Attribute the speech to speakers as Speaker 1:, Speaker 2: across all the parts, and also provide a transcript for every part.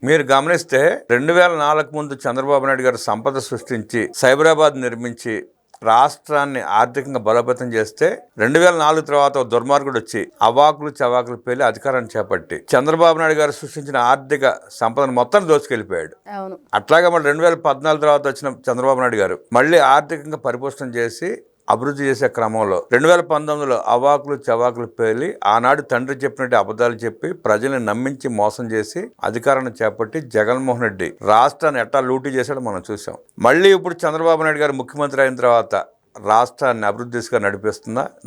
Speaker 1: మీరు గమనిస్తే 2004 ముందు చంద్రబాబు నాయుడు గారు సంపద సృష్టించి సైబరాబాద్ నిర్మించి రాష్ట్రాన్ని ఆర్థికంగా బలోపేతం చేస్తే 2004 తర్వాత ఒక దుర్మార్గుడు వచ్చి అవాకులు చవాకులు పేలి అధికారాన్ని చేపట్టి చంద్రబాబు నాయుడు గారు సృష్టించిన ఆర్థిక సంపదను మొత్తం దోచుకెళ్ళిపోయాడు. అట్లాగే మళ్ళీ 2014 తర్వాత వచ్చిన చంద్రబాబు నాయుడు గారు మళ్ళీ ఆర్థికంగా పరిపుష్టం చేసి అభివృద్ధి చేసే క్రమంలో 2019లో అవాకులు చవాకులు పేలి ఆనాడు తండ్రి చెప్పినట్టు అబద్ధాలు చెప్పి ప్రజల్ని నమ్మించి మోసం చేసి అధికారాన్ని చేపట్టి జగన్మోహన్ రెడ్డి రాష్ట్రాన్ని ఎట్టా లూటీ చేశాడో మనం చూసాం. మళ్ళీ ఇప్పుడు చంద్రబాబు నాయుడు గారు ముఖ్యమంత్రి అయిన తర్వాత రాష్ట్రాన్ని అభివృద్ధి దిశగా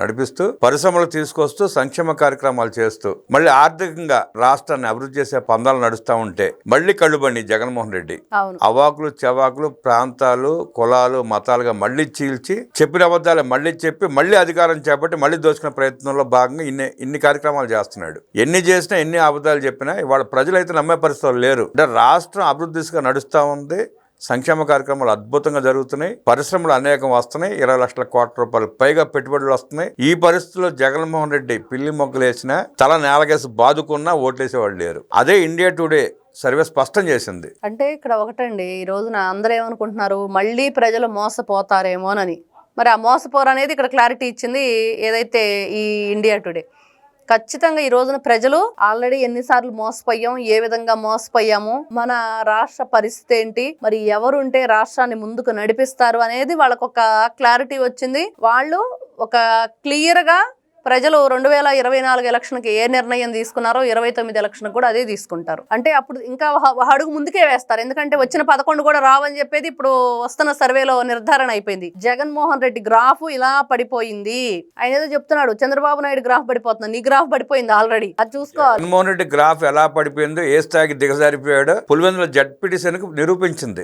Speaker 1: నడిపిస్తూ పరిశ్రమలు తీసుకొస్తూ సంక్షేమ కార్యక్రమాలు చేస్తూ మళ్ళీ ఆర్థికంగా రాష్ట్రాన్ని అభివృద్ధి చేసే పందాలు నడుస్తూ ఉంటే మళ్ళీ కళ్ళుబండి జగన్మోహన్ రెడ్డి అవాకులు చవాకులు ప్రాంతాలు కులాలు మతాలుగా మళ్ళీ చీల్చి చెప్పిన అబద్ధాలు మళ్ళీ చెప్పి మళ్ళీ అధికారం చేపట్టి మళ్ళీ దోచుకునే ప్రయత్నంలో భాగంగా ఇన్ని కార్యక్రమాలు చేస్తున్నాడు. ఎన్ని చేసినా ఎన్ని అబద్ధాలు చెప్పినా ఇవాళ ప్రజలైతే నమ్మే పరిస్థితులు లేరు. అంటే రాష్ట్రం అభివృద్ధి దిశగా నడుస్తూ ఉంది. సంక్షేమ కార్యక్రమాలు అద్భుతంగా జరుగుతున్నాయి. పరిశ్రమలు అనేకం వస్తున్నాయి. 20 లక్షల కోట్ల రూపాయలు పైగా పెట్టుబడులు వస్తున్నాయి. ఈ పరిస్థితుల్లో జగన్మోహన్ రెడ్డి పిల్లి మొగ్గలు వేసినా తల నేలకేసి బాదుకున్నా ఓట్లేసేవాళ్ళు లేరు. అదే ఇండియా టుడే సర్వే స్పష్టం చేసింది.
Speaker 2: అంటే ఇక్కడ ఒకటండి, ఈ రోజున అందరూ ఏమనుకుంటున్నారు, మళ్ళీ ప్రజలు మోసపోతారేమోనని. మరి ఆ మోసపోరు అనేది ఇక్కడ క్లారిటీ ఇచ్చింది ఏదైతే ఈ ఇండియా టుడే. ఖచ్చితంగా ఈ రోజున ప్రజలు ఆల్రెడీ ఎన్నిసార్లు మోసపోయాం, ఏ విధంగా మోసపోయాము, మన రాష్ట్ర పరిస్థితి ఏంటి, మరి ఎవరుంటే రాష్ట్రాన్ని ముందుకు నడిపిస్తారు అనేది వాళ్ళకు ఒక క్లారిటీ వచ్చింది. వాళ్ళు ఒక క్లియర్గా ప్రజలు 2024 ఎలక్షన్కి ఏ నిర్ణయం తీసుకున్నారో 29 ఎలక్షన్ కూడా అదే తీసుకుంటారు. అంటే అప్పుడు ఇంకా అడుగు ముందుకే వేస్తారు. ఎందుకంటే వచ్చిన 11 కూడా రావని చెప్పేది ఇప్పుడు వస్తున్న సర్వేలో నిర్ధారణ అయిపోయింది. జగన్మోహన్ రెడ్డి గ్రాఫ్ ఇలా పడిపోయింది. ఆయన ఏదో చెప్తున్నాడు, చంద్రబాబు నాయుడు గ్రాఫ్ పడిపోతుంది, నీ గ్రాఫ్ పడిపోయింది ఆల్రెడీ, అది చూసుకోవాలి.
Speaker 1: జగన్మోహన్ రెడ్డి గ్రాఫ్ ఎలా పడిపోయిందో, ఏ స్థాయికి దిగజారిపోయాడో పులివెందుల జడ్పీటీసీకి నిరూపించింది.